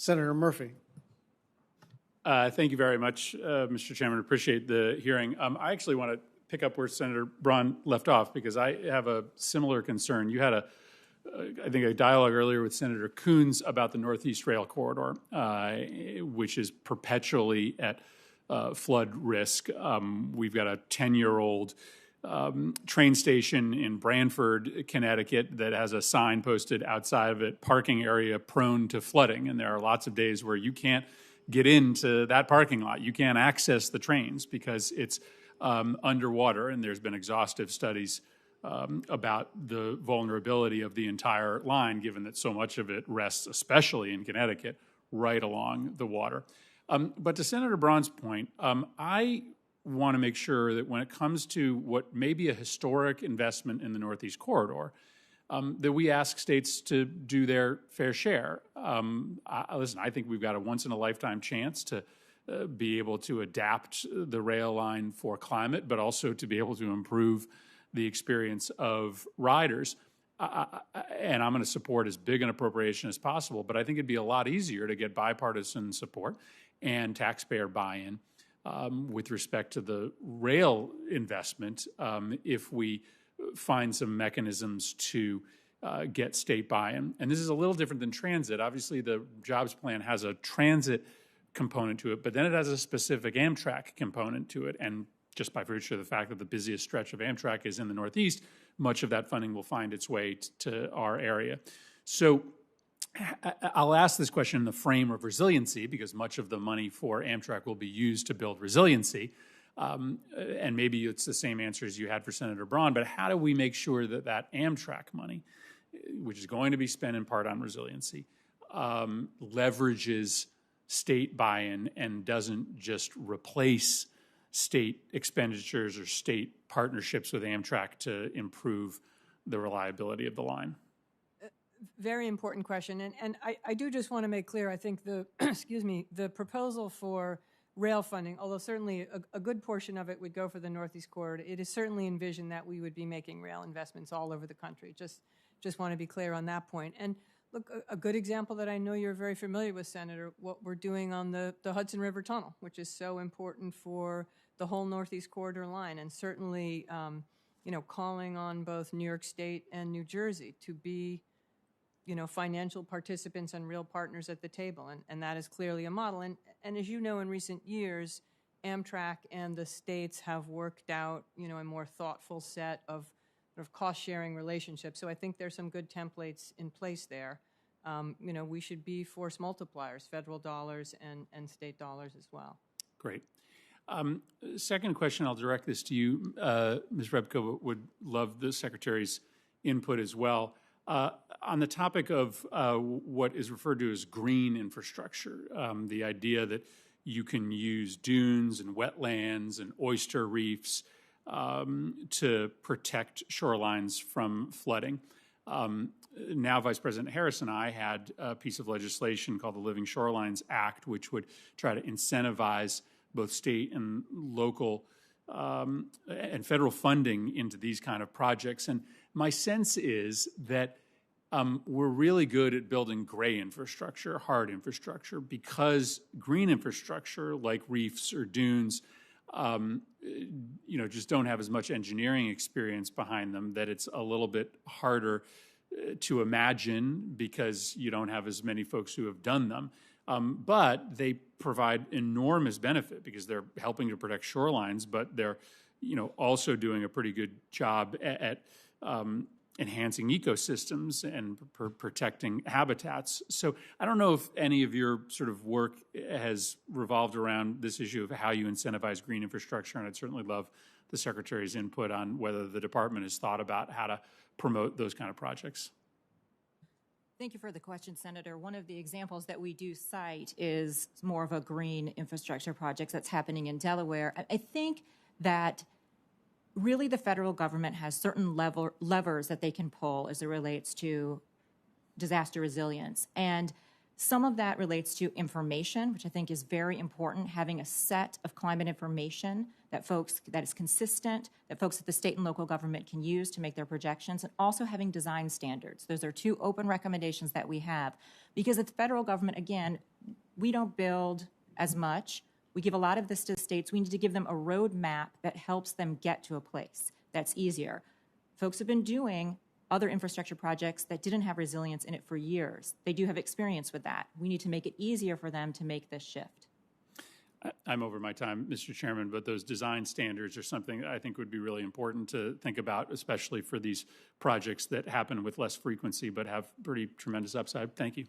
Senator Murphy. Thank you very much, Mr. Chairman. Appreciate the hearing. I actually want to pick up where Senator Braun left off because I have a similar concern. You had I think, a dialogue earlier with Senator Coons about the Northeast Rail Corridor, which is perpetually at flood risk. We've got a 10-year-old train station in Branford, Connecticut, that has a sign posted outside of it, parking area prone to flooding. And there are lots of days where you can't get into that parking lot. You can't access the trains because it's underwater, and there's been exhaustive studies about the vulnerability of the entire line, given that so much of it rests, especially in Connecticut, right along the water. But to Senator Braun's point, I want to make sure that when it comes to what may be a historic investment in the Northeast Corridor, that we ask states to do their fair share. Listen, I think we've got a once-in-a-lifetime chance to be able to adapt the rail line for climate, but also to be able to improve the experience of riders. And I'm going to support as big an appropriation as possible, but I think it'd be a lot easier to get bipartisan support and taxpayer buy-in with respect to the rail investment if we find some mechanisms to get state buy-in. And this is a little different than transit. Obviously, the jobs plan has a transit component to it, but then it has a specific Amtrak component to it. And just by virtue of the fact that the busiest stretch of Amtrak is in the Northeast, much of that funding will find its way to our area. So I'll ask this question in the frame of resiliency, because much of the money for Amtrak will be used to build resiliency. And maybe it's the same answer as you had for Senator Braun, but how do we make sure that that Amtrak money, which is going to be spent in part on resiliency, leverages state buy-in and doesn't just replace state expenditures or state partnerships with Amtrak to improve the reliability of the line? Very important question. And I do just want to make clear, I think the, excuse me, the proposal for rail funding, although certainly a good portion of it would go for the Northeast Corridor, it is certainly envisioned that we would be making rail investments all over the country. Just want to be clear on that point. And look, a good example that I know you're very familiar with, Senator, what we're doing on the Hudson River Tunnel, which is so important for the whole Northeast Corridor line, and certainly, calling on both New York State and New Jersey to be, financial participants and real partners at the table, and that is clearly a model. And as you know, in recent years, Amtrak and the states have worked out, a more thoughtful set of cost-sharing relationships. So I think there's some good templates in place there. We should be force multipliers, federal dollars and state dollars as well. Great. Second question, I'll direct this to you. Ms. Repko would love the Secretary's input as well. On the topic of what is referred to as green infrastructure, the idea that you can use dunes and wetlands and oyster reefs to protect shorelines from flooding. Now Vice President Harris and I had a piece of legislation called the Living Shorelines Act, which would try to incentivize both state and local and federal funding into these kind of projects. And my sense is that we're really good at building gray infrastructure, hard infrastructure, because green infrastructure like reefs or dunes, just don't have as much engineering experience behind them, that it's a little bit harder to imagine because you don't have as many folks who have done them. But they provide enormous benefit because they're helping to protect shorelines, but they're, also doing a pretty good job at enhancing ecosystems and protecting habitats. So I don't know if any of your sort of work has revolved around this issue of how you incentivize green infrastructure, and I'd certainly love the Secretary's input on whether the department has thought about how to promote those kind of projects. Thank you for the question, Senator. One of the examples that we do cite is more of a green infrastructure project that's happening in Delaware. I think that really the federal government has certain levers that they can pull as it relates to disaster resilience. And Some of that relates to information, which I think is very important, having a set of climate information that is consistent, that folks at the state and local government can use to make their projections, and also having design standards. Those are two open recommendations that we have. Because at the federal government, again, we don't build as much. We give a lot of this to the states. We need to give them a roadmap that helps them get to a place that's easier. Folks have been doing other infrastructure projects that didn't have resilience in it for years. They do have experience with that. We need to make it easier for them to make this shift. I'm over my time, Mr. Chairman, but those design standards are something I think would be really important to think about, especially for these projects that happen with less frequency but have pretty tremendous upside. Thank you.